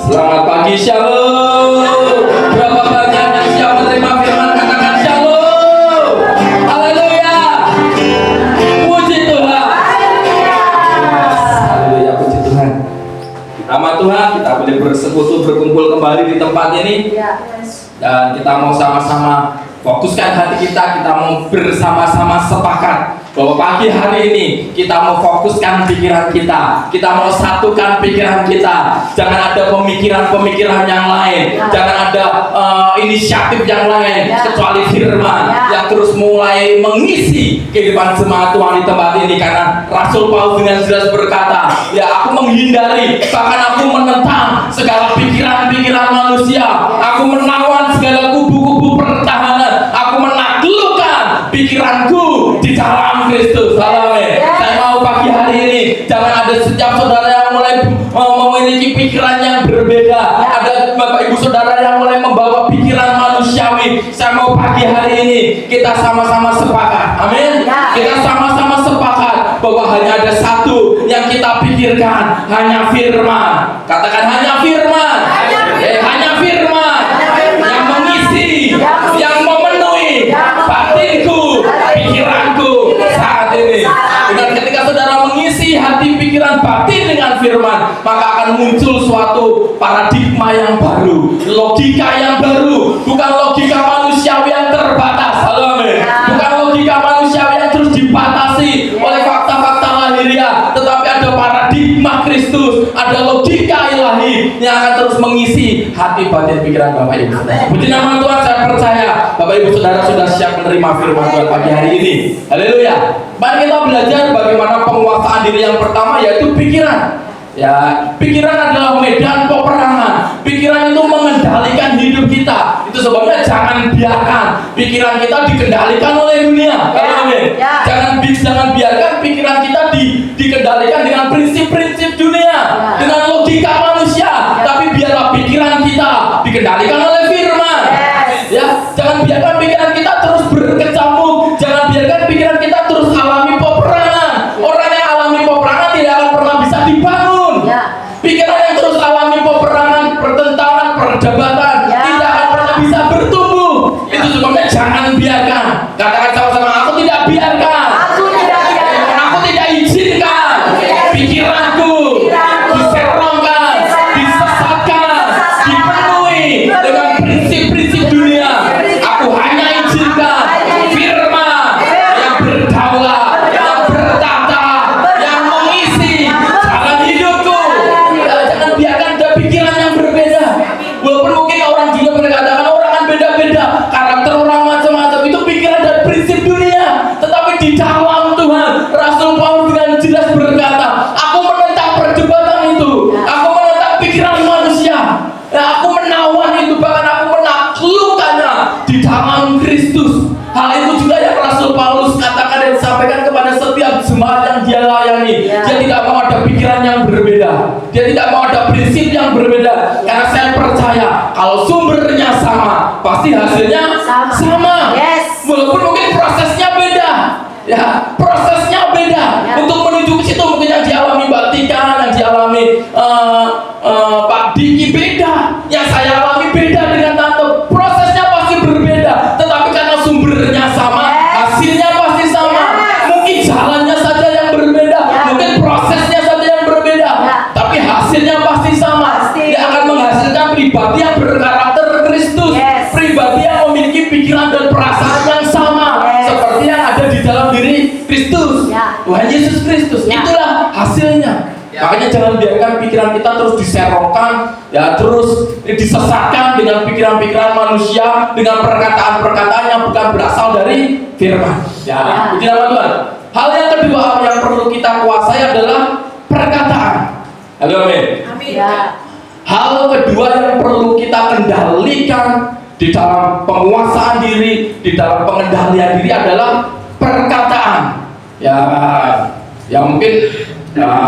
Selamat pagi, shalom. Berapa banyak yang siap menerima firman, katakan shalom. Haleluya. Puji Tuhan. Haleluya, puji Tuhan. Nama Tuhan, kita boleh bersekutu berkumpul kembali di tempat ini. Dan kita mau sama-sama fokuskan hati kita mau bersama-sama sepakat bahwa pagi hari ini kita mau fokuskan pikiran kita mau satukan pikiran kita. Jangan ada pemikiran-pemikiran yang lain, jangan ada inisiatif yang lain kecuali firman yang terus mulai mengisi kehidupan jemaat Tuhan di tempat ini. Karena Rasul Paulus dengan jelas berkata, ya aku menghindari, bahkan aku menentang segala pikiran-pikiran manusia, aku menawan segala kubu-kubu pertahanan, aku menaklukkan pikiranku di dalam Kristus. Amin. Saya mau pagi hari ini jangan ada setiap saudara yang mulai memiliki pikiran yang berbeda, ada Bapak Ibu Saudara yang mulai membawa pikiran manusiawi. Saya mau pagi hari ini kita sama-sama sepakat, amin. Kita sama-sama sepakat bahwa hanya ada satu yang kita pikirkan, hanya firman. Katakan hanya firman. Hanya firman yang mengisi, yang memenuhi batinku, pikiranku saat ini. Dan ketika saudara mengisi hati, pikiran, batin dengan firman, maka akan muncul suatu paradigma yang baru, logika yang baru, bukan logika manusiawi yang terbatas. Amin. Bukan logika manusiawi yang terus dibatasi oleh fakta-fakta lahiriah, tetapi ada paradigma Kristus, ada logika ilahi yang akan terus mengisi hati, batin, pikiran Bapak Ibu. Puji nama Tuhan. Saya percaya Bapak Ibu Saudara sudah siap menerima firman Tuhan pagi hari ini. Haleluya. Mari kita belajar bagaimana penguasaan diri yang pertama, yaitu pikiran. Ya, pikiran adalah medan peperangan. Pikiran itu mengendalikan hidup kita. Itu sebabnya jangan biarkan pikiran kita dikendalikan oleh dunia. Jangan biarkan pikiran kita dikendalikan dengan prinsip-prinsip dunia, dengan logika manusia. Tapi biarlah pikiran kita dikendalikan oleh firman. Ya, jangan biarkan pikiran kita terus berkecamuk. Jangan biarkan pikiran kita terus alami peperangan. Orang yang alami peperangan tidak akan pernah bisa dibangun. Pikiran yang terus alami peperangan, pertentangan, perdebatan tidak akan pernah bisa bertumbuh. Itu sebabnya jangan biarkan. Katakan sama-sama, aku tidak biarkan. Aku tidak izinkan pikiranku diserongkan, disesatkan, dipenuhi dengan prinsip-prinsip dunia. Aku hanya izinkan firman yang berdaulat, yang bertata, yang mengisi jalan hidupku. Jangan biarkan ada pikiran yang berbeda. Walaupun mungkin orang juga berkatakan orang kan beda-beda, karakter orang macam-macam, itu pikiran dan prinsip dunia. Tetapi di dalam Tuhan, Rasul Paulus dengan jelas berkata, aku menentang perdebatan itu, aku menentang pikiran manusia, aku menawan itu, bahkan aku menaklukkannya di dalam Kristus. Hal itu juga yang Rasul Paulus katakan dan sampaikan kepada setiap jemaat yang dia layani. Dia tidak mau ada pikiran yang berbeda, dia tidak mau ada prinsip yang berbeda. Karena saya percaya kalau sumbernya sama, pasti hasilnya sama. Walaupun mungkin prosesnya beda, prosesnya beda. Untuk menuju ke situ mungkin yang dialami Mbak Tika, yang dialami Pak Diki beda, yang saya alami beda dengan Tante. Prosesnya pasti berbeda, tetapi karena sumbernya sama, hasilnya pasti sama. Mungkin jalannya saja yang berbeda, mungkin prosesnya saja yang berbeda, tapi hasilnya pasti sama. Dia akan menghasilkan pribadi yang berkarakter Kristus, pribadi yang memiliki pikiran dan perasaan yang sama, seperti yang ada di dalam diri Kristus, Tuhan Yesus Kristus. Itulah hasilnya. Makanya jangan biarkan pikiran kita terus diserongkan, terus disesatkan dengan pikiran-pikiran manusia, dengan perkataan-perkataan yang bukan berasal dari firman. Puji nama Tuhan. Hal yang kedua yang perlu kita kuasai adalah perkataan. Amin. Hal kedua yang perlu kita kendalikan di dalam penguasaan diri, di dalam pengendalian diri adalah perkataan. Ya mungkin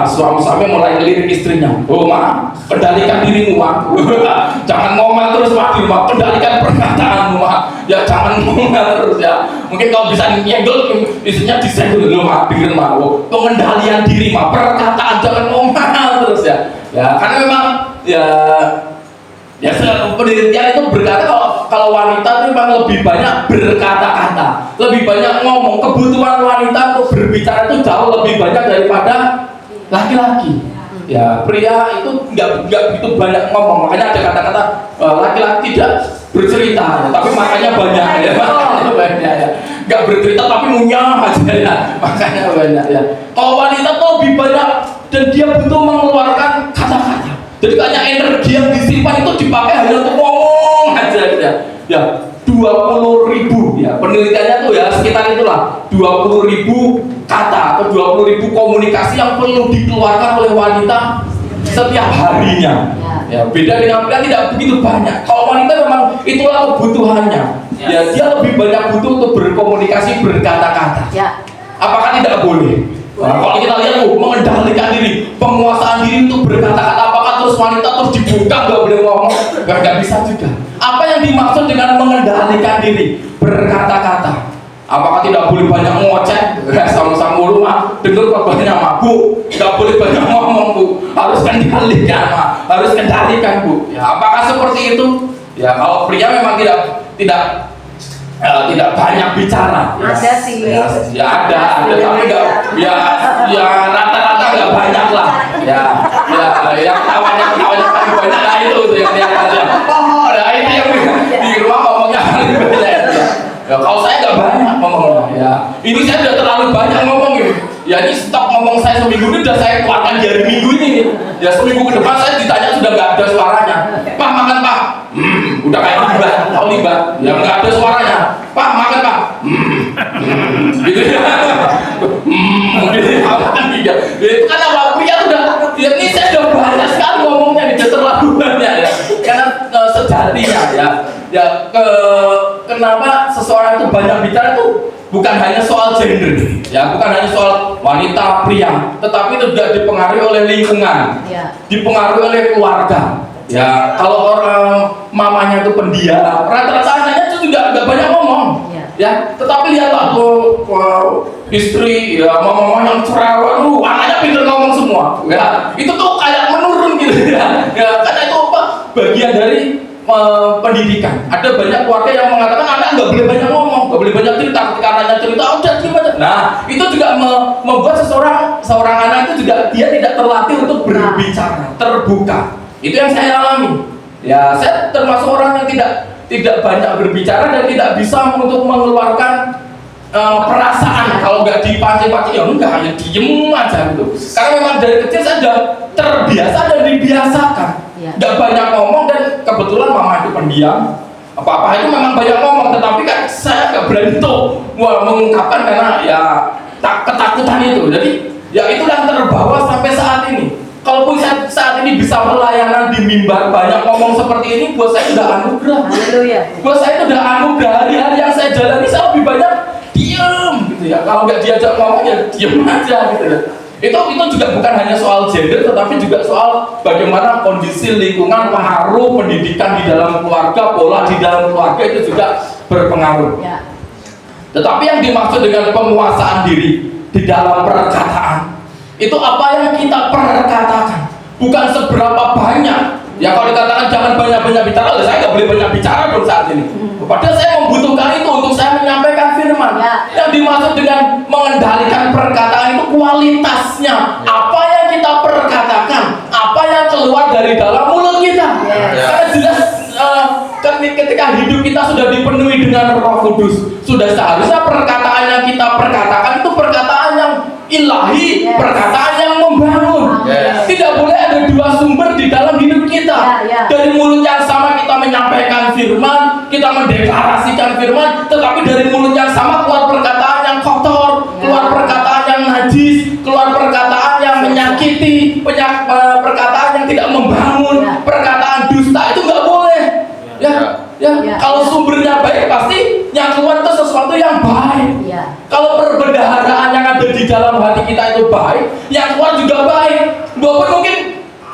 suami mulai ngelirik istrinya, ma, kendalikan dirimu, ma. Jangan ngomel terus, ma, di rumah. Kendalikan perkataanmu, ma. Ya jangan ngomel terus, ya. Mungkin kalau bisa nyenggol istrinya disenggol dulu, ma. Dengar, ma. Pengendalian diri, ma. Perkataan, jangan ngomel terus, ya. Karena memang ya penelitian itu berkata kalau wanita itu memang lebih banyak berkata-kata, lebih banyak ngomong. Kebutuhan wanita untuk berbicara itu jauh lebih banyak daripada laki-laki. Ya, pria itu nggak begitu banyak ngomong, makanya ada kata-kata laki-laki tidak bercerita, tapi makanya banyak ya, makanya banyak ya. Nggak bercerita tapi ngunyah aja ya, makanya banyak ya. Kalau wanita tuh lebih banyak dan dia butuh mengeluarkan kata-kata. Jadi banyak energi yang disimpan itu dipakai hanya untuk ngomong aja ya. Ya, 20.000 ya, penelitiannya tuh ya sekitar itulah 20.000 kata atau 20.000 komunikasi yang perlu dikeluarkan oleh wanita setiap harinya. Ya, beda dengan pria tidak begitu banyak. Kalau wanita memang itulah kebutuhannya. Ya, dia lebih banyak butuh untuk berkomunikasi, berkata-kata. Apakah tidak boleh? Nah, kalau kita lihat mengendalikan diri, penguasaan diri untuk berkata-kata, apakah terus wanita terus dibuka nggak boleh ngomong? Nggak bisa juga. Apa yang dimaksud dengan mengendalikan diri, berkata-kata? Apakah tidak boleh banyak ngoceh? Sama-sama mulu mah, dengar kok banyak mabuk, nggak boleh banyak ngomong bu, harus kendalikan mah, harus kendalikan bu. Ya, apakah seperti itu? Ya, kalau pria memang tidak banyak bicara. Ada sih. Ya ada tapi enggak ya rata-rata enggak banyak lah. Ya yang kawannya paling banyak lah itu yang dia aja. Oh, nah itu yang di rumah ngomongnya paling banyak. Ya kalau saya enggak banyak ngomongnya. Ya ini saya udah terlalu banyak ngomong ini. Ya ini stok ngomong saya seminggu ini udah saya keluarkan di hari Minggu ini. Ya seminggu ke depan saya ditanya sudah enggak ada suaranya. Pak makan pak. Udah kayak limbah, tahu limbah? Ya nggak ada suaranya. Pak makan pak. Gitu ya. Gitu ya. Itu kan awal pria udah. Ya ini saya udah banyak sekali ngomongnya nih, terlalu banyak ya. Karena sejatinya ya. Ya kenapa seseorang itu banyak bicara itu bukan hanya soal gender, ya bukan hanya soal wanita pria, tetapi itu juga dipengaruhi oleh lingkungan, dipengaruhi oleh keluarga. Ya kalau orang mamanya itu pendiam, rata-rata anaknya itu juga nggak banyak ngomong, ya. Tetapi lihatlah tuh istri, ya mama yang cerewet, anaknya pintar ngomong semua, ya. Itu tuh kayak menurun gitu ya. Ya karena itu apa? Bagian dari pendidikan. Ada banyak keluarga yang mengatakan anak nggak boleh banyak ngomong, nggak boleh banyak cerita. Ketika anaknya cerita, udah diam aja. Nah itu juga membuat seorang anak itu juga dia tidak terlatih untuk berbicara, terbuka. Itu yang saya alami. Ya, saya termasuk orang yang tidak banyak berbicara dan tidak bisa untuk mengeluarkan perasaan. Kalau nggak dipancing-pancing ya enggak, ya diem aja gitu. Karena memang dari kecil saya sudah terbiasa dan dibiasakan. Nggak banyak ngomong dan kebetulan mama itu pendiam. Apa-apa itu memang banyak ngomong, tetapi kan saya nggak berani tuh mengungkapkan karena ya ketakutan itu. Jadi ya itulah yang terbawa sampai saat ini. Kalaupun saya saat ini bisa pelayanan di mimbar banyak ngomong seperti ini, buat saya udah anugerah. Buat saya itu udah anugerah. Hari-hari yang saya jalani saya lebih banyak diem gitu ya. Kalau nggak diajak ngomong ya diem aja gitu ya. Itu juga bukan hanya soal gender, tetapi juga soal bagaimana kondisi lingkungan, pengaruh pendidikan di dalam keluarga, pola di dalam keluarga itu juga berpengaruh. Tetapi yang dimaksud dengan penguasaan diri di dalam perkataan itu apa yang kita perkatakan, bukan seberapa banyak. Ya kalau dikatakan jangan banyak-banyak bicara, saya nggak boleh banyak bicara dong saat ini. Padahal saya membutuhkan itu untuk saya menyampaikan firman. Yang dimaksud dengan mengendalikan perkataan itu kualitasnya. Apa yang kita perkatakan, apa yang keluar dari dalam mulut kita. Karena jelas ketika hidup kita sudah dipenuhi dengan Roh Kudus, sudah seharusnya perkataan yang kita perkatakan itu perkataan yang ilahi, perkataan yang membangun. Tidak boleh ada dua sumber di dalam hidup kita. Dari mulut yang sama kita menyampaikan firman, kita mendeklarasikan firman, tetapi dari mulut yang sama keluar perkataan yang kotor, keluar perkataan yang najis, keluar perkataan yang menyakiti, perkataan yang tidak membangun, perkataan dusta, itu nggak boleh. Kalau sumbernya baik pasti yang keluar itu sesuatu yang baik. Kalau perbendaharaan yang ada di dalam hati kita itu baik, yang keluar juga baik. Walaupun mungkin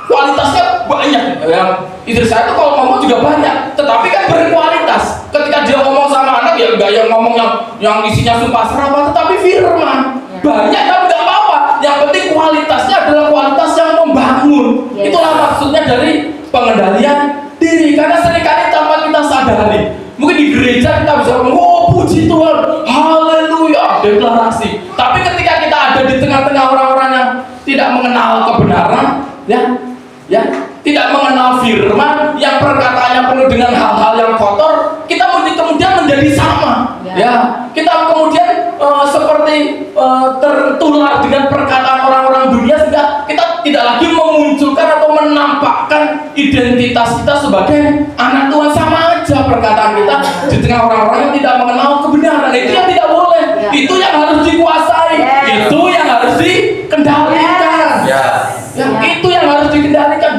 kualitasnya banyak. Yang istri saya itu kalau ngomong juga banyak, tetapi kan berkualitas. Ketika dia ngomong sama anak ya enggak yang ngomong yang isinya sumpah serapah, tetapi firman. Banyak tapi enggak apa-apa. Yang penting kualitasnya adalah kualitas yang membangun. Itulah maksudnya dari pengendalian diri. Karena seringkali tengah orang-orang yang tidak mengenal kebenaran, ya, tidak mengenal firman, yang perkataannya penuh dengan hal-hal yang kotor, kita kemudian menjadi sama, ya. Kita kemudian seperti tertular dengan perkataan orang-orang dunia, sehingga kita tidak lagi memunculkan atau menampakkan identitas kita sebagai anak Tuhan. Sama aja perkataan kita di tengah orang-orang yang tidak mengenal kebenaran. Itu yang tidak boleh, itu yang harus dikuasai, itu yang harus dikendalikan, itu yang harus dikendalikan,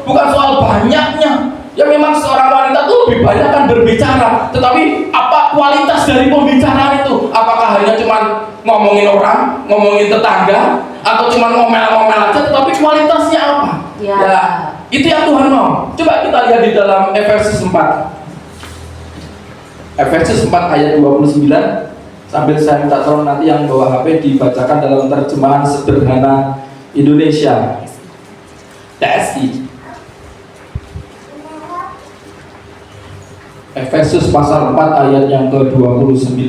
bukan soal banyaknya. Ya memang seorang wanita itu lebih banyak kan berbicara, tetapi apa kualitas dari pembicaraan itu? Apakah hanya cuma ngomongin orang, ngomongin tetangga, atau cuma ngomel-ngomel aja, tetapi kualitasnya apa? Ya, itu yang Tuhan mau. Coba kita lihat di dalam Efesus 4. Efesus 4 ayat 29. Sambil saya minta tolong nanti yang bawa HP dibacakan dalam terjemahan sederhana Indonesia. TSI. Efesus pasal 4 ayat yang ke-29.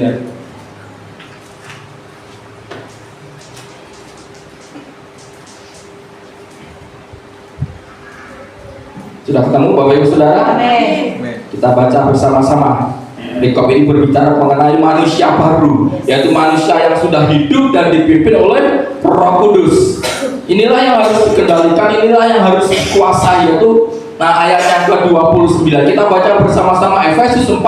Sudah ketemu Bapak Ibu Saudara? Amin. Kita baca bersama-sama. Perikop ini berbicara mengenai manusia baru, yaitu manusia yang sudah hidup dan dipimpin oleh Roh Kudus. Inilah yang harus dikendalikan, inilah yang harus dikuasai, yaitu ayat yang ke-29. Kita baca bersama-sama Efesus 4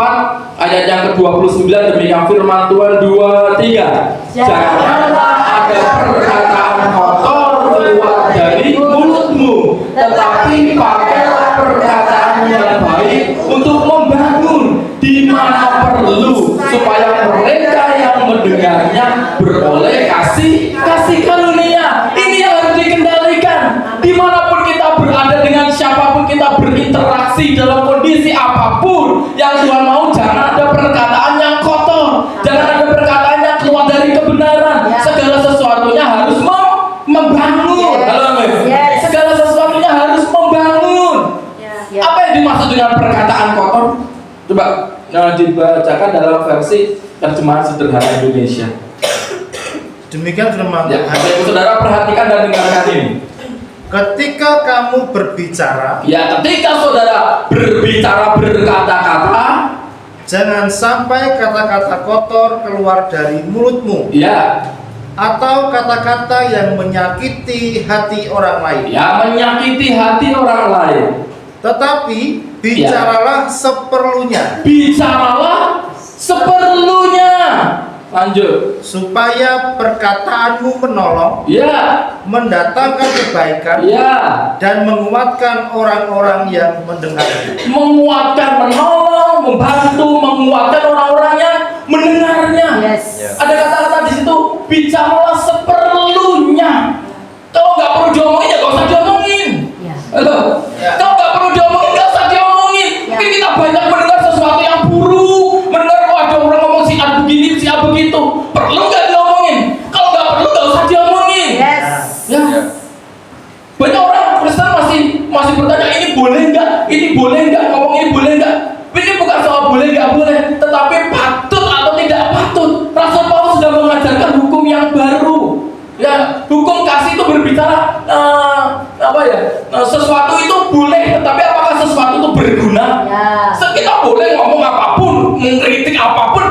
ayat yang ke-29. Demikian firman Tuhan 2-3. Janganlah ada perkataan kotor keluar dari mulutmu, tetapi pakailah perkataan yang baik untuk membangun di mana perlu, supaya mereka yang mendengarnya beroleh kasih karunia. Ini yang harus dikendalikan. Dimanapun kita berada, dengan siapapun kita berinteraksi, dalam kondisi apapun, yang Tuhan mau jangan ada perkataan yang kotor, jangan ada perkataan yang keluar dari kebenaran. Segala sesuatunya harus membangun. Segala sesuatunya harus membangun. Apa yang dimaksud dengan perkataan kotor? Coba dibacakan dalam versi terjemahan sederhana Indonesia. Demikian firman Ya, Tuhan. saudara perhatikan dan dengarkan ini. Ketika kamu berbicara, ketika saudara berbicara, berkata-kata, jangan sampai kata-kata kotor keluar dari mulutmu, atau kata-kata yang menyakiti hati orang lain. Menyakiti hati orang lain. Tetapi bicaralah seperlunya. Bicaralah seperlunya. Lanjut. Supaya perkataanmu menolong, mendatangkan kebaikan, dan menguatkan orang-orang yang mendengarnya. Menguatkan, menolong, membantu, menguatkan orang-orang yang mendengarnya. Ada kata-kata di situ, bicaralah seperlunya. Kalau nggak perlu diomongin, ya nggak usah diomongin. Kalau nggak perlu diomongin, nggak usah diomongin. Mungkin kita banyak mendengar sesuatu yang buruk, mendengar ada orang ngomong si A begini, si A begitu. Perlu nggak diomongin? Kalau nggak perlu, nggak usah diomongin. Banyak orang Kristen masih bertanya, ini boleh nggak? Ini boleh nggak? Ngomong ini boleh nggak? Ini bukan soal boleh nggak boleh, tetapi patut atau tidak patut. Rasul Paulus sudah mengajarkan hukum yang baru. Hukum kasih itu berbicara sesuatu itu boleh, tetapi apakah sesuatu itu berguna? Kita boleh ngomong apapun, mengkritik apapun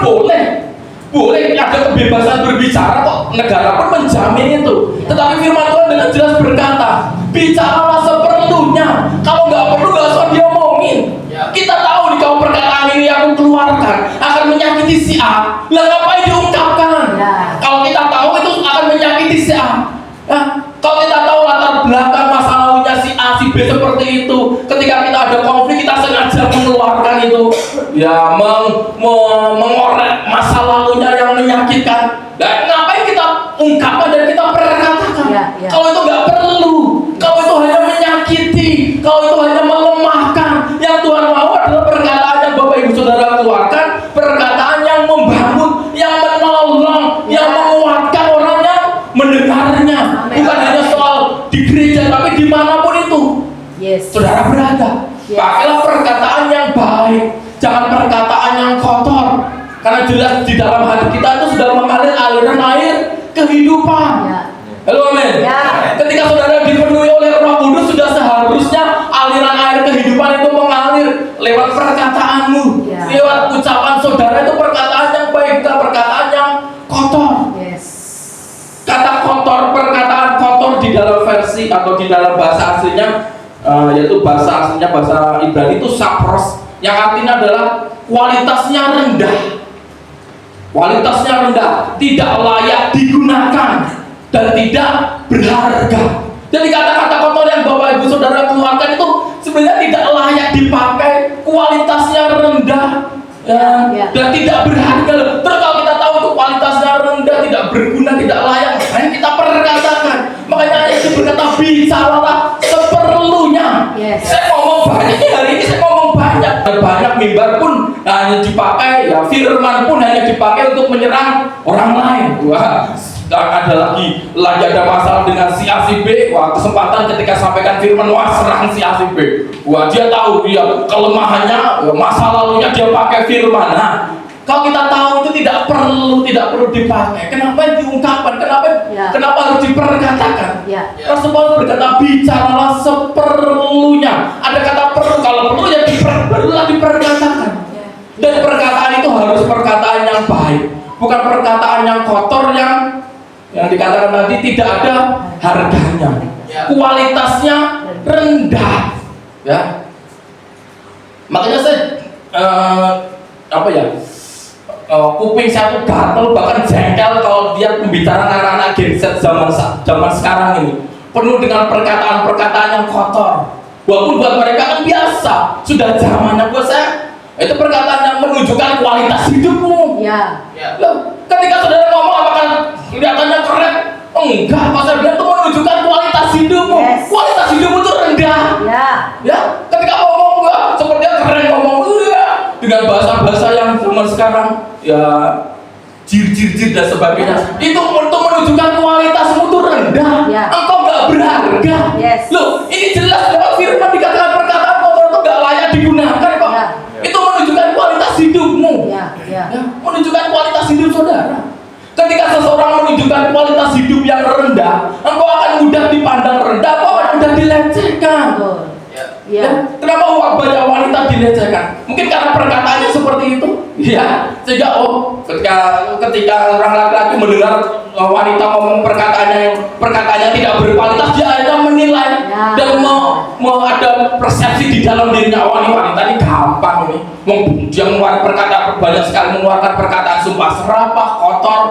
boleh, ada kebebasan berbicara kok, negara pun menjamin itu. Tetapi firman Tuhan dengan jelas berkata, bicaralah seperlunya. Kalau nggak perlu, nggak usah diomongin. Kita tahu nih, kalau perkataan ini yang aku keluarkan akan menyakiti si A, lah ngapain diungkapkan? Kalau kita tahu itu akan menyakiti si A, kalau kita tahu latar belakang masa lalunya si A, si B seperti itu, ketika kita ada konflik kita sengaja mengeluarkan itu, mengorek masa lalunya yang menyakitkan. Dan ngapain kita ungkapkan dan kita perkatakan? Kalau itu nggak perlu, kalau itu hanya menyakiti, kalau itu hanya melemahkan. Yang Tuhan mau adalah perkataan yang Bapak Ibu Saudara keluarkan, perkataan yang membangun, yang menolong, yang menguatkan orang yang mendengarnya. Bukan hanya soal di gereja, tapi dimanapun itu saudara berada. Pakailah perkataan yang baik, jangan perkataan yang kotor. Karena jelas di dalam hati kita itu sudah mengalir aliran air kehidupan. Halo, amin. Ya. Ketika saudara dipenuhi oleh Roh Kudus, sudah seharusnya aliran air kehidupan itu mengalir lewat perkataanmu, Ya. lewat ucapan saudara. Itu perkataan yang baik, bukan perkataan yang kotor. Yes. Kata kotor, perkataan kotor di dalam versi atau di dalam bahasa aslinya, yaitu bahasa aslinya bahasa Ibrani itu sapros, yang artinya adalah kualitasnya rendah. Kualitasnya rendah, tidak layak digunakan, dan tidak berharga. Jadi kata-kata kotor yang Bapak Ibu Saudara keluarkan itu sebenarnya tidak layak dipakai, kualitasnya rendah, Ya. dan tidak berharga. Terus kalau kita tahu itu kualitasnya rendah, tidak berguna, tidak layak, makanya kita perkatakan. Makanya ayat itu berkata, bicaralah seperlunya. Yes. Saya ngomong banyak hari ini, saya ngomong banyak. Dan banyak mimbar pun hanya dipakai, ya firman pun hanya dipakai untuk menyerang orang lain. Wah, ada lagi ada masalah dengan si A si B. Wah, kesempatan ketika sampaikan firman, wah serang si A si B. Wah, dia tahu dia kelemahannya, masa lalunya dia pakai firman. Nah, kalau kita tahu itu tidak perlu dipakai. Kenapa diungkapkan? Kenapa harus diperkatakan? Ya. Rasul Paulus berkata, bicaralah seperlunya. Ada kata perlu, kalau perlu ya barulah diperkatakan. Dan perkataan itu harus perkataan yang baik, bukan perkataan yang kotor yang dikatakan tadi tidak ada harganya, kualitasnya rendah. Ya, makanya saya kuping saya tuh gatel, bahkan jengkel kalau dia pembicaraan anak-anak Gen Z zaman sekarang ini penuh dengan perkataan-perkataan yang kotor. Walaupun buat mereka kan biasa, sudah zamannya. Buat saya itu perkataan yang menunjukkan kualitas hidupmu. Ya. Loh, ketika saudara ngomong apakah kelihatannya keren? Enggak, pas saya bilang itu menunjukkan kualitas hidupmu. Yes. Kualitas hidupmu itu rendah. Ya, ketika ngomong sepertinya keren ngomong dengan bahasa-bahasa yang zaman sekarang ya jir dan sebagainya. Itu untuk menunjukkan kualitasmu itu rendah. Ya. Engkau nggak berharga. Yes. Loh, ini jelas lewat firman dikatakan perkataan kotor itu nggak layak digunakan kok. Ya. Itu menunjukkan kualitas hidupmu. Ya. Menunjukkan kualitas hidup saudara. Ketika seseorang menunjukkan kualitas hidup yang rendah, engkau akan mudah dipandang rendah, engkau akan mudah dilecehkan. Ya. Kenapa banyak wanita dilecehkan? Mungkin karena perkataannya seperti itu. Ya, sehingga ketika orang laki-laki mendengar wanita ngomong perkataannya tidak berkualitas, dia akhirnya menilai dan mau ada persepsi di dalam dirinya, wah ini wanita ini gampang ini. Dia mengeluarkan perkataan banyak sekali, mengeluarkan perkataan sumpah serapah, kotor,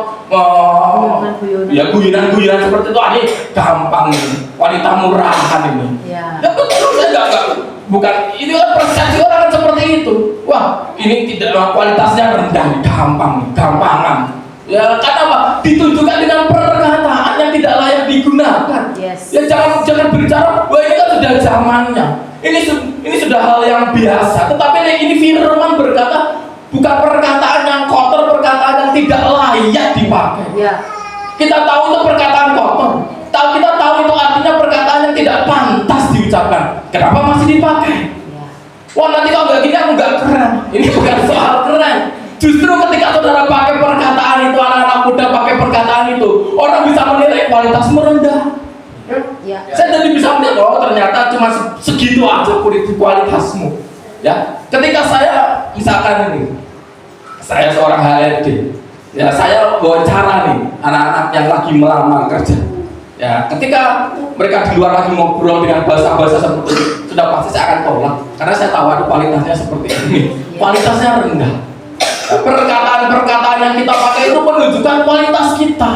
ya guyonan seperti itu. Ini gampang ini, wanita murahan ini. Ya. Betul, saya bukan ini kan persepsi orang kan seperti itu. Wah, ini tidak kualitasnya rendah, gampangan. Ya, karena apa? Ditunjukkan dengan perkataan yang tidak layak digunakan. Yes. Ya jangan berbicara, wah ini kan sudah zamannya. Ini sudah hal yang biasa. Tetapi ini firman berkata bukan perkataan yang kotor, perkataan yang tidak layak dipakai. Ya. Kita tahu itu perkataan kotor. Kita tahu itu artinya perkataan yang tidak pantas diucapkan. Kenapa masih dipakai? Ya. Wah, nanti kalau nggak gini aku nggak keren. Ini bukan soal keren. Justru ketika saudara pakai perkataan itu, anak-anak muda pakai perkataan itu, orang bisa menilai kualitas merendah. Ya. Saya jadi bisa melihat, oh ternyata cuma segitu aja kualitasmu. Ya, ketika saya misalkan ini, saya seorang HRD, ya saya wawancara nih anak-anak yang lagi melamar kerja. Ya, ketika mereka di luar lagi ngobrol dengan bahasa-bahasa seperti itu, sudah pasti saya akan tolak karena saya tahu ada kualitasnya seperti ini. Kualitasnya rendah. Perkataan-perkataan yang kita pakai itu menunjukkan kualitas kita.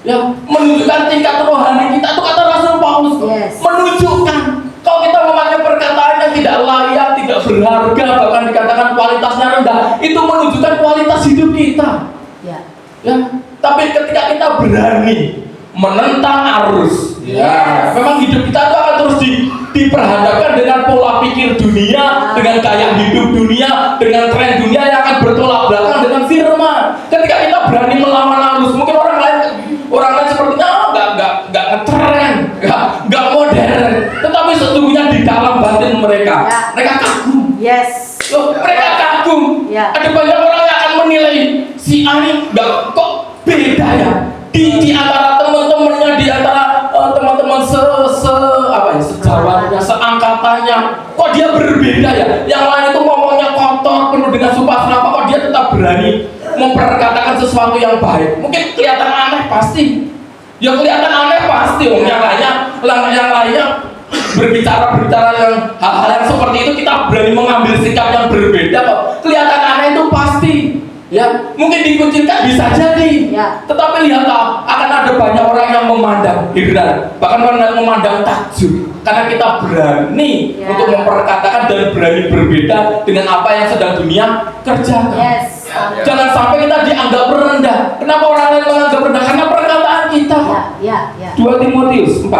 Ya, menunjukkan tingkat rohani kita. Itu kata Rasul Paulus. Yes. Menunjukkan kalau kita memakai perkataan yang tidak layak, tidak berharga, bahkan dikatakan kualitasnya rendah, itu menunjukkan kualitas hidup kita. Ya, tapi ketika kita berani menentang arus, ya, memang hidup kita itu akan terus diperhadapkan dengan pola pikir dunia, dengan gaya hidup dunia, dengan tren dunia yang akan bertolak belakang dengan firman. Ketika kita berani melawan arus, mungkin orang lain sepertinya nggak ngetren, nggak modern, tetapi sesungguhnya di dalam batin mereka kagum. Yes. Loh, mereka kagum. Ada banyak orang yang akan menilai si A ini kok beda ya. Di antara teman-temannya ngomongnya di antara teman-teman sejawatnya, seangkatannya, kok dia berbeda ya? Yang lain itu ngomongnya kotor, penuh dengan sumpah serapah, kok dia tetap berani memperkatakan sesuatu yang baik? Mungkin kelihatan aneh pasti. Ya kelihatan aneh pasti. Yang lainnya berbicara yang hal-hal yang seperti itu, kita berani mengambil sikap yang berbeda kok. Kelihatan aneh itu pasti. Ya, mungkin dikucilkan bisa jadi. Ya. Tetapi lihatlah, akan ada banyak orang yang memandang heran, bahkan orang memandang takjub karena kita berani untuk memperkatakan dan berani berbeda dengan apa yang sedang dunia kerjakan. Yes. Jangan sampai kita dianggap rendah. Kenapa orang lain menganggap rendah? Karena perkataan kita. Ya. 2 Timotius 4.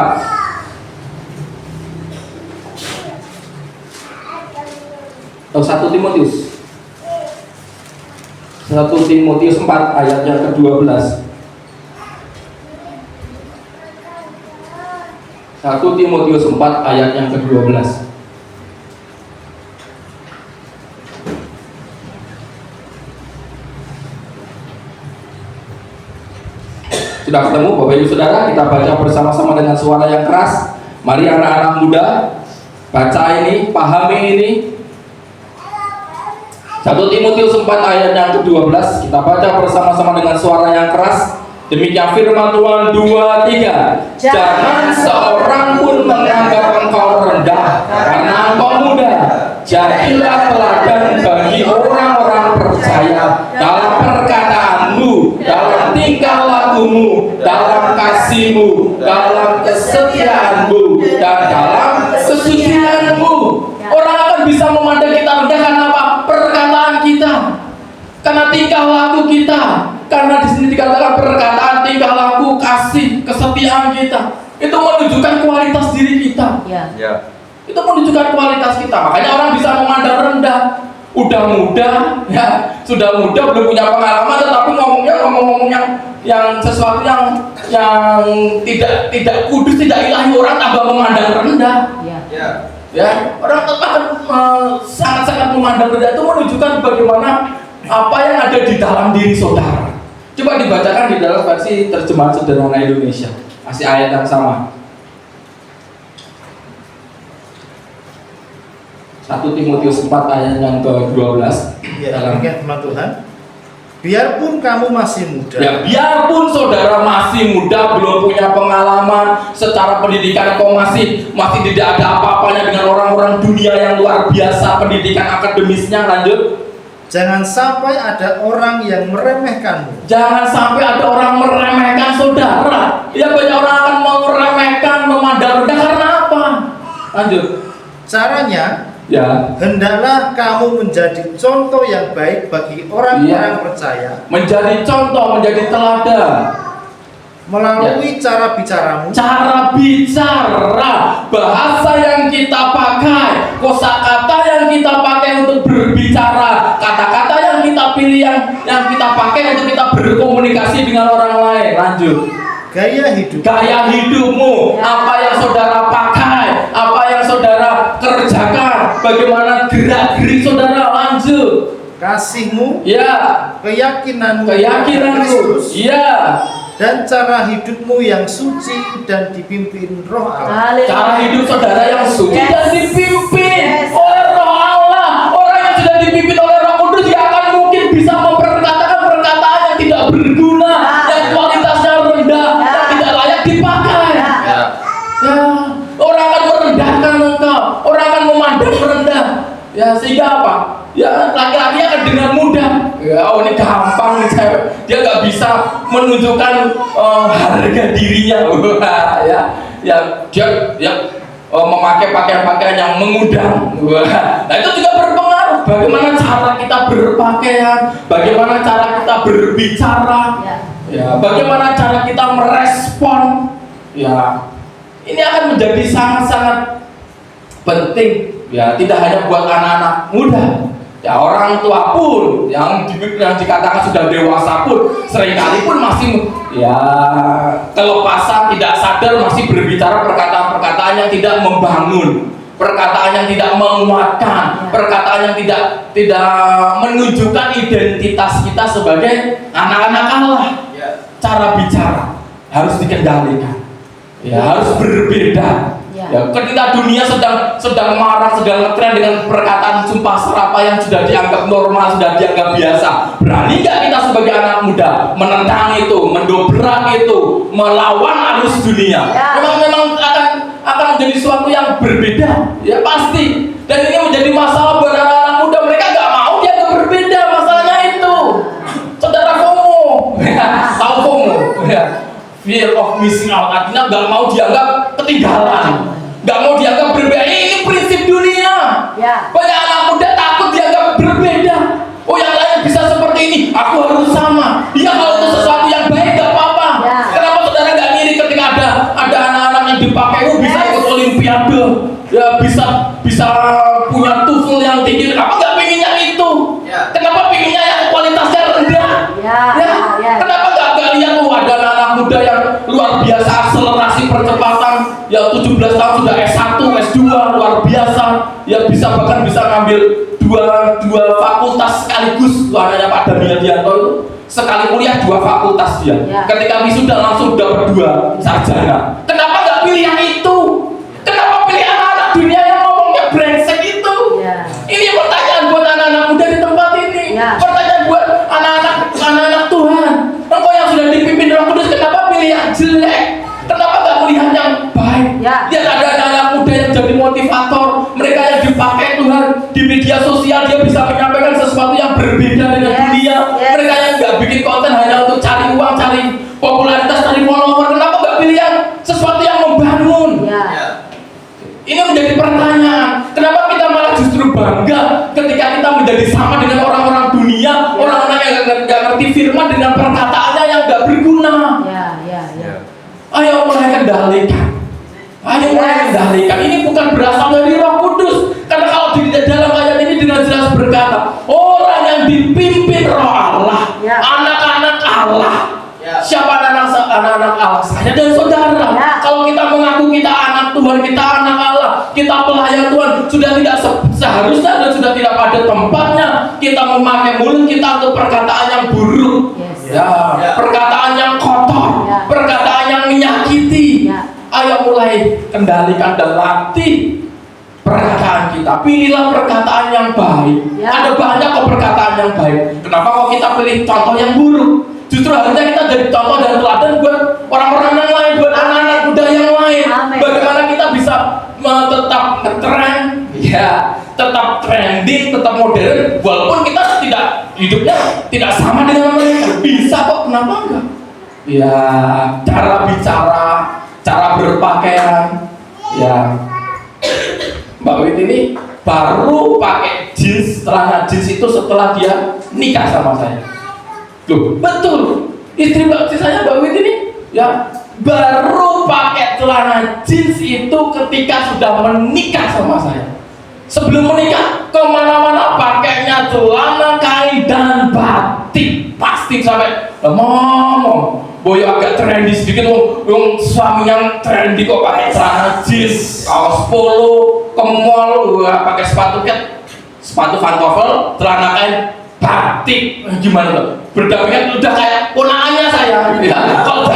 1 Timotius 4 ayat yang ke-12. 1 Timotius 4 ayat yang ke-12. Sudah ketemu Bapak Ibu Saudara? Kita baca bersama-sama dengan suara yang keras. Mari anak-anak muda, baca ini, pahami ini. 1 Timotius 4 ayat yang ke-12, kita baca bersama-sama dengan suara yang keras. Demikian firman Tuhan 2-3. Jangan seorang pun menganggap engkau rendah karena engkau muda. Jadilah teladan bagi orang-orang percaya dalam perkataanmu, dalam tingkah lakumu, dalam kasihmu, dalam kesetiaanmu, dan dalam kesucianmu. Orang akan bisa memandang kita rendah karena apa? Perkataan kita, karena tingkah laku kita, karena di sini dikatakan perkataan, tingkah laku, kasih, kesetiaan kita. Itu menunjukkan kualitas diri kita. Itu menunjukkan kualitas kita. Makanya orang bisa memandang rendah. Udah muda, ya sudah muda, belum punya pengalaman, tetapi ngomong yang sesuatu yang tidak kudus, tidak ilahi, orang tambah memandang rendah. Ya, orang tetap sangat-sangat memandang rendah. Itu menunjukkan bagaimana apa yang ada di dalam diri saudara. Coba dibacakan di dalam versi terjemahan sederhana Indonesia, masih ayat yang sama. 1 Timotius 4 ayat yang ke-12. Demikian firman Tuhan. Biarpun kamu masih muda. Ya, biarpun saudara masih muda, belum punya pengalaman secara pendidikan, kok masih tidak ada apa-apanya dengan orang-orang dunia yang luar biasa pendidikan akademisnya. Lanjut. Jangan sampai ada orang yang meremehkanmu. Jangan sampai ada orang meremehkan saudara. Ya, banyak orang akan meremehkan, memandang rendah karena apa? Lanjut. Caranya, ya, hendaklah kamu menjadi contoh yang baik bagi orang-orang percaya. Menjadi contoh, menjadi teladan melalui cara bicaramu. Cara bicara, bahasa yang kita pakai, kosakata yang kita pakai untuk berbicara, kata-kata yang kita pilih, yang kita pakai untuk kita berkomunikasi dengan orang lain. Lanjut. Gaya hidupmu, apa yang saudara pakai, apa yang saudara kerjakan, bagaimana gerak-gerik saudara. Lanjut. Kasihmu, ya, keyakinanmu, ya, dan cara hidupmu yang suci dan dipimpin Roh Allah. Cara hidup saudara yang suci dan dipimpin oleh Roh Allah. Orang yang sudah dipimpin oleh Roh Kudus tidak akan mungkin bisa memperkatakan perkataan yang tidak berguna, yang kualitasnya rendah, yang tidak layak dipakai. Orang akan merendahkan engkau, orang akan memandang rendah. Ya, sehingga apa? Ya, laki-laki akan dengan mudah. Ya, oh ini gampang nih cewek. Dia nggak bisa menunjukkan harga dirinya. Dia memakai pakaian-pakaian yang mengundang. Nah, itu juga berpengaruh. Bagaimana cara kita berpakaian, bagaimana cara kita berbicara, ya, bagaimana cara kita merespon. Ya, ini akan menjadi sangat-sangat penting. Ya, tidak hanya buat anak-anak muda. Ya, orang tua pun yang dikatakan sudah dewasa pun seringkali pun masih kelepasan, tidak sadar, masih berbicara perkataan-perkataan yang tidak membangun, perkataan yang tidak menguatkan, perkataan yang tidak menunjukkan identitas kita sebagai anak-anak Allah. Cara bicara. harus dikendalikan. Ya, harus berbeda. Ya, ketika dunia sedang marah, sedang ngetren dengan perkataan sumpah serapah yang sudah dianggap normal, sudah dianggap biasa. Berani nggak kita sebagai anak muda menentang itu, mendobrak itu, melawan arus dunia? Memang akan menjadi sesuatu yang berbeda, ya pasti. Dan ini menjadi masalah buat anak-anak muda. Mereka nggak mau dianggap berbeda. Masalahnya itu, saudara FOMO, tahu FOMO? Fear of missing out, artinya nggak mau dianggap ketinggalan, nggak mau dianggap berbeda. Ini prinsip dunia. Banyak anak muda takut dianggap berbeda. Oh, yang lain bisa seperti ini, aku harus sama. Ya, kalau itu sesuatu yang baik nggak apa-apa. Kenapa saudara nggak ngiri ketika ada anak-anak yang dipakai, bisa ikut olimpiade, ya bisa punya TOEFL yang tinggi. Kenapa nggak pengennya itu? Kenapa pengennya yang kualitasnya rendah? Kenapa nggak lihat ada anak muda yang luar biasa, akselerasi percepatan, ya 17 tahun sudah S1, S2, luar biasa, ya bahkan bisa ngambil dua fakultas sekaligus. Itu anaknya Pak Damianto itu sekali kuliah 2 fakultas dia. Ketika wisuda langsung dapat 2 sarjana. Kenapa nggak pilih yang itu? Kenapa pilih anak-anak dunia yang ngomongnya brengsek itu? Ini pertanyaan buat anak-anak muda di tempat ini. Pertanyaan buat anak-anak Tuhan. Engkau yang sudah dipimpin Roh Kudus, kenapa pilih yang jelek? Kenapa nggak melihat yang baik? Lihat ada anak muda yang jadi motivator, mereka yang dipakai Tuhan di media sosial, dia bisa menyampaikan sesuatu yang berbeda dengan dunia. Mereka yang nggak bikin konten hanya untuk cari uang, cari popularitas, cari follower. Kenapa nggak pilih yang sesuatu yang membangun? Ini menjadi pertanyaan. Kenapa kita malah justru bangga ketika kita menjadi sama dengan orang-orang dunia, orang-orang yang nggak ngerti firman dengan perkataannya yang nggak berguna? Ayo mulai kendalikan. Ini bukan berasal dari Roh Kudus. Karena kalau di dalam ayat ini dengan jelas berkata, orang yang dipimpin Roh Allah, anak-anak Allah. Siapa anak-anak Allah? Saya dan saudara. Kalau kita mengaku kita anak Tuhan, kita anak Allah, kita pelayan Tuhan, sudah tidak seharusnya dan sudah tidak pada tempatnya kita memakai mulut kita untuk perkataan yang buruk, perkataan yang kotor, perkataan yang menyakiti. Ayo mulai kendalikan dan latih perkataan kita. Pilihlah perkataan yang baik. Ada banyak kok perkataan yang baik. Kenapa kok kita pilih contoh yang buruk? Justru harusnya kita jadi contoh dan teladan buat orang-orang yang lain, buat anak-anak muda yang lain. Bagaimana kita bisa tetap ngetren, tetap trending, tetap modern, walaupun kita hidupnya tidak sama dengan mereka. Bisa kok, kenapa enggak? Ya, cara bicara, cara berpakaian, Mbak Wit ini baru pakai jeans, celana jeans itu setelah dia nikah sama saya. Loh, betul. Istri saya Mbak Wit ini baru pakai celana jeans itu ketika sudah menikah sama saya. Sebelum menikah kemana-mana pakainya celana kain dan batik. Pasti sampai ngomong, boy agak trendy sedikit, yang suami yang trendy kok pakai celana jeans, kaos polo, ke mall pakai sepatu pantofel, celana kain batik. Gimana tuh? Berdampingan udah kayak ponakannya saya. Kalau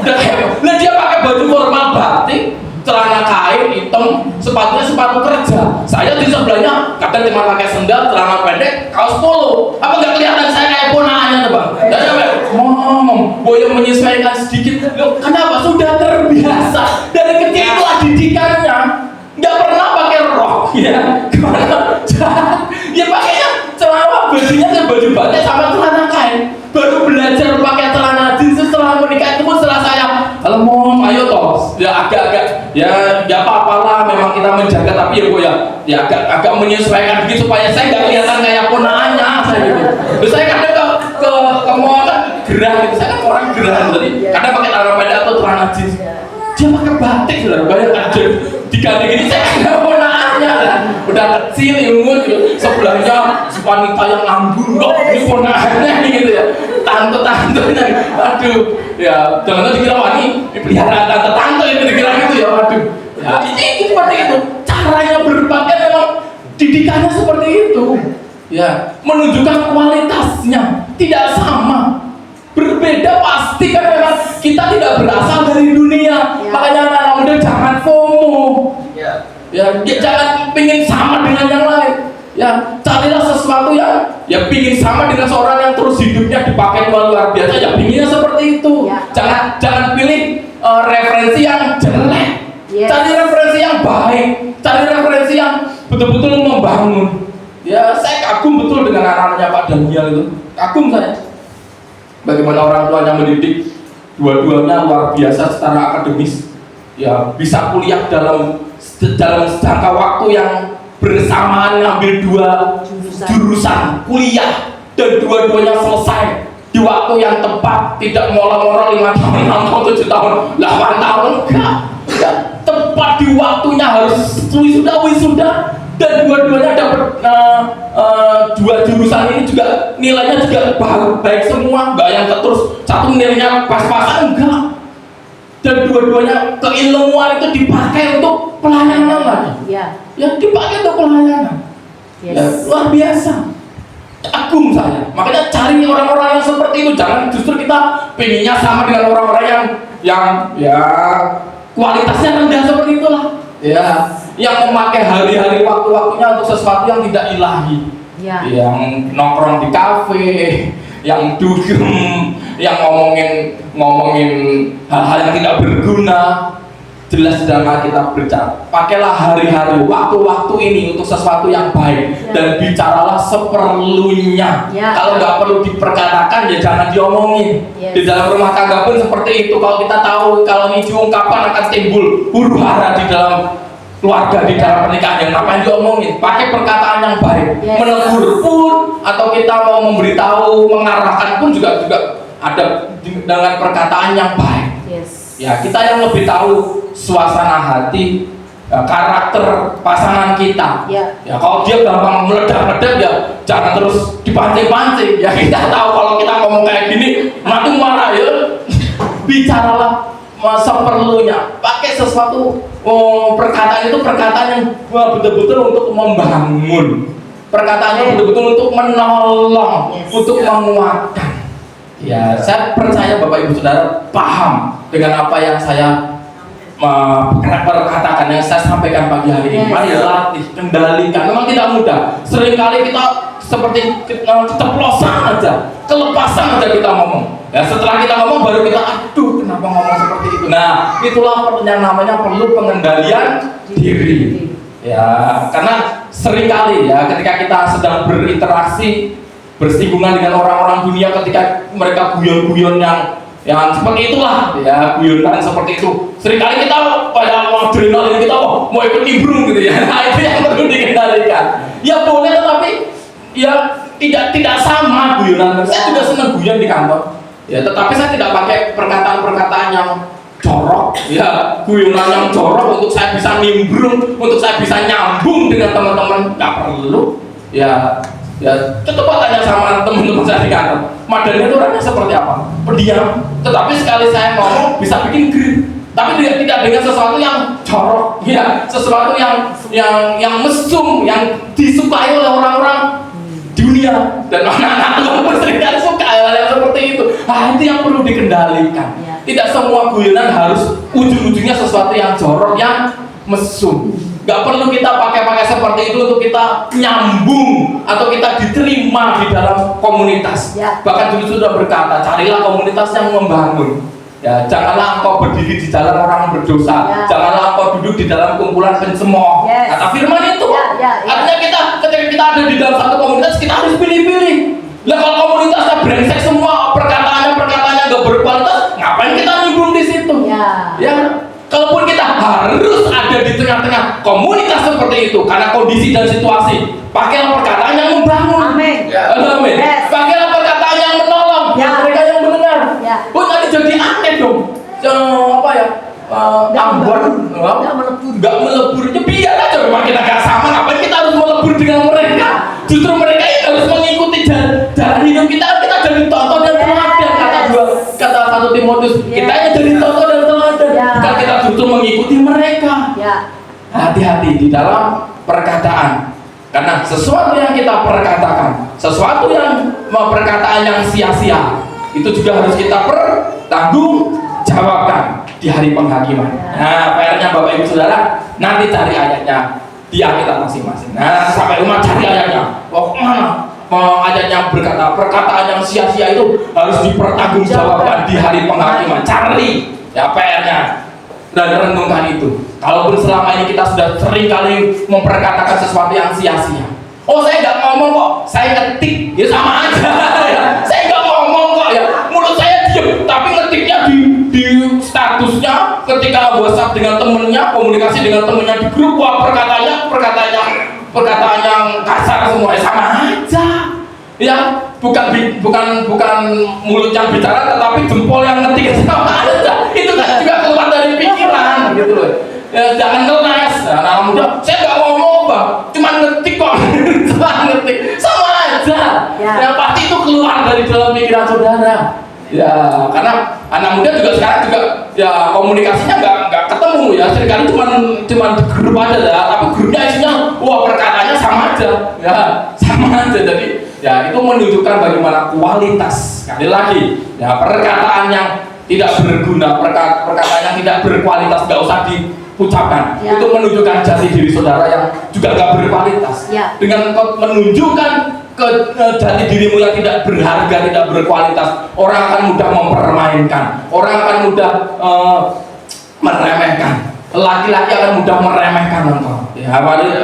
udah kayak, dia pakai baju formal batik, celana kain hitam, sepatunya sepatu kerja. Saya di sebelahnya kadang cuma pakai sendal, celana pendek, kaos polo. Apa nggak kelihatan saya kayak ponakannya tuh, Bang? Dan sampai boy menyesuaikan sedikit. Loh, kenapa? Sudah terbiasa. Dari kecil itulah didikannya. Nggak pernah pakai rok, Kemana? Pakainya celana, bajunya baju batik sama celana kain. Baru belajar pakai celana jeans setelah menikah itu pun setelah saya, kalau Mom, ayo toh, agak-agak, nggak apa-apalah, memang kita menjaga, tapi agak menyesuaikan begitu supaya saya nggak kelihatan kayak ponakannya saya gitu. Terus saya kadang ke mall kan gerah gitu, saya kan orang gerah, jadi kadang pakai celana pendek atau celana jeans. Dia pakai batik, bayar aja diganti gini, saya nggak ponakannya, udah kecil imut gitu, sebelahnya wanita yang nganggur, ini ponakannya gitu tante-tantenya, aduh, jangan dikira wah ini peliharaan tante-tante itu dikira gitu aduh, ini seperti itu, caranya berpakaian memang didikannya seperti itu, menunjukkan kualitasnya tidak sama, berbeda pasti kan memang kita tidak berasal dari dunia. Ya. Makanya anak-anak muda jangan FOMO. Ya. Ya, dia jangan pingin sama dengan yang lain. Ya, carilah sesuatu yang ya pingin sama dengan seorang yang terus hidupnya dipakai luar biasa. Ya, pinginnya seperti itu. Ya. Jangan pilih referensi yang jelek. Yes. Cari referensi yang baik. Cari referensi yang betul-betul membangun. Ya, saya kagum betul dengan anak-anaknya Pak Daniel itu. Kagum saya. Bagaimana orang tuanya mendidik dua-duanya luar biasa secara akademis. Ya, bisa kuliah dalam jangka waktu yang bersamaan ngambil 2 jurusan kuliah dan dua-duanya selesai di waktu yang tepat, tidak molor-molor 5 tahun, 6 tahun, 7 tahun, 8 tahun, enggak. Tepat di waktunya, harus wisuda dan dua-duanya dapat 2 jurusan ini juga nilainya juga baik semua, enggak yang terus satu nilainya pas-pasan, enggak. Dan dua-duanya keilmuan itu dipakai untuk pelayanan lagi. Ya. Yang dipakai untuk pelayanan. Yes. Ya, luar biasa. Kagum saya. Makanya cari orang-orang yang seperti itu. Jangan justru kita pengennya sama dengan orang-orang yang ya kualitasnya rendah seperti itulah. Ya, yang memakai hari-hari waktu-waktunya untuk sesuatu yang tidak ilahi. Ya. Yang nongkrong di kafe, yang dugem, yang ngomongin hal-hal yang tidak berguna. Jelas dalam Alkitab berbicara, pakailah hari-hari, waktu-waktu ini untuk sesuatu yang baik. Ya. Dan bicaralah seperlunya. Ya. Kalau nggak perlu diperkatakan ya jangan diomongin. Yes. Di dalam rumah tangga pun seperti itu. Kalau kita tahu kalau ini diungkapkan akan timbul huru hara di dalam keluarga, di dalam pernikahan, yang ngapain diomongin? Pakai perkataan yang baik. Yes. Menegur pun, atau kita mau memberitahu, mengarahkan pun juga ada dengan perkataan yang baik. Yes. Ya, kita yang lebih tahu suasana hati, karakter pasangan kita. Ya. Ya, kalau dia gampang meledak-ledak ya jangan terus dipancing-pancing. Ya, kita tahu kalau kita ngomong kayak gini nanti marah ya. Bicaralah seperlunya. Pakai sesuatu perkataan itu perkataan yang betul-betul untuk membangun. Perkataannya betul-betul untuk menolong, Yes. untuk menguatkan. Ya, saya percaya Bapak Ibu Saudara paham dengan apa yang saya perkatakan, yang saya sampaikan pagi hari ini. Yes. Mari latih, kendalikan. Memang tidak mudah. Seringkali kita seperti keceplosan aja, kelepasan aja kita ngomong. Ya, setelah kita ngomong baru kita, aduh kenapa ngomong seperti itu. Nah, itulah yang namanya perlu pengendalian diri. Ya, karena seringkali ya ketika kita sedang berinteraksi, bersinggungan dengan orang-orang dunia, ketika mereka guyon-guyon yang seperti itulah, ya guyonan seperti itu. Seringkali kita pada adrenalin kita mau ikut nimbrung gitu ya. Nah, itu yang perlu dikendalikan. Ya boleh, tetapi ya tidak sama guyonan. Saya juga senang guyon di kantor. Ya, tetapi saya tidak pakai perkataan-perkataan yang jorok, ya guyonan yang jorok untuk saya bisa nimbrung, untuk saya bisa nyambung dengan teman-teman. Nggak perlu. Ya, coba tanya sama teman-teman saya di kantor, Madani itu orangnya seperti apa? Pendiam, tetapi sekali saya ngomong bisa bikin green, tapi tidak dengan sesuatu yang jorok, ya sesuatu yang mesum, yang disukai oleh orang-orang dunia, dan anak-anak pun seringkali suka hal yang seperti itu. Nah, itu yang perlu dikendalikan. Ya. Tidak semua guyonan harus ujung-ujungnya sesuatu yang jorok, yang mesum. Gak perlu kita pakai seperti itu untuk kita nyambung atau kita diterima di dalam komunitas. Ya. Bahkan dulu sudah berkata, carilah komunitas yang membangun. Ya, janganlah engkau berdiri di jalan orang berdosa. Ya. Janganlah engkau duduk di dalam kumpulan pencemooh. Yes. Kata firman itu. Ya. Artinya ketika kita ada di dalam satu komunitas, kita harus pilih-pilih. Lah kalau komunitasnya brengsek semua, perkataannya gak berkualitas, ngapain kita nyinggung di situ? Ya. Kalaupun kita harus ada di tengah-tengah komunitas seperti itu karena kondisi dan situasi, pakailah perkataan yang membangun. Amin. Ya. Amin. Yes. Pakailah perkataan yang menolong. Ya. Mereka yang mendengar. Ya. Oh, tadi jadi aneh dong. Apa ya? Ambon, nggak meleburnya biar aja. Memang kita nggak sama, ngapain kita harus melebur dengan mereka? Justru mereka yang harus mengikuti jalan hidup kita. Kita jadi contoh dan teladan, kata 1 Timotius. Kita yang jadi contoh dan teladan. Bukan kita justru mengikuti mereka. Hati-hati di dalam perkataan, karena sesuatu yang kita perkatakan, sesuatu yang perkataan yang sia-sia, itu juga harus kita pertanggung dipertanggungjawabkan di hari penghakiman. Nah, PR-nya Bapak Ibu Saudara, nanti cari ayatnya di Alkitab masing-masing. Nah, sampai rumah cari ayatnya. Oh, mana? Ayat yang berkata perkataan yang sia-sia itu harus dipertanggungjawabkan di hari penghakiman. Cari ya PR-nya dan renungkan itu. Kalaupun selama ini kita sudah sering kali memperkatakan sesuatu yang sia-sia. Oh, saya nggak ngomong kok, saya ngetik, ya sama aja. Ya. Saya nggak ngomong kok ya, mulut saya diem, tapi ngetiknya di statusnya ketika WhatsApp dengan temennya, komunikasi dengan temennya di grup, wah perkataan yang kasar semua, ya sama aja. Ya, bukan mulut yang bicara, tetapi jempol yang ngetik, sama aja. Itu kan juga keluar dari pikiran, gitu loh. Ya, jangan ngeles. Nah, anak muda, saya nggak ngomong bang, cuma ngetik kok, cuma ngetik, sama aja. Ya. Yang pasti itu keluar dari dalam pikiran saudara. Ya, karena anak muda juga sekarang juga ya komunikasinya nggak ketemu ya, seringkali cuma di grup aja lah, tapi grupnya isinya wah perkataannya sama aja, ya sama aja. Jadi ya itu menunjukkan bagaimana kualitas. Sekali lagi, ya perkataan yang tidak berguna, perkataan yang tidak berkualitas nggak usah diucapkan. Ya. Itu menunjukkan jati diri saudara yang juga nggak berkualitas. Ya. Dengan engkau menunjukkan ke jati dirimu yang tidak berharga, tidak berkualitas, orang akan mudah mempermainkan, orang akan mudah meremehkan. Laki-laki akan mudah meremehkan engkau. Ya,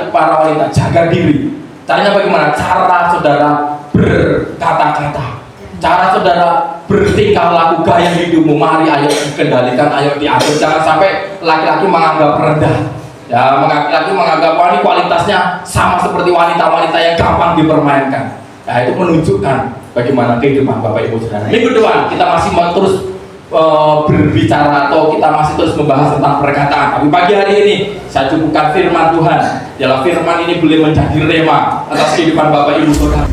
para wanita jaga diri. Caranya bagaimana? Cara saudara berkata-kata. Cara saudara bertingkah laku, gaya hidupmu, mari ayo dikendalikan, ayo diatur. Jangan sampai laki-laki menganggap rendah. Ya, laki-laki menganggap ini kualitasnya sama seperti wanita-wanita yang gampang dipermainkan. Nah, itu menunjukkan bagaimana kehidupan Bapak Ibu Saudara. Minggu depan kita masih mau terus berbicara atau kita masih terus membahas tentang perkataan. Tapi pagi hari ini saya cukupkan firman Tuhan. Yalah firman ini boleh menjadi rema atas kehidupan Bapak Ibu Saudara.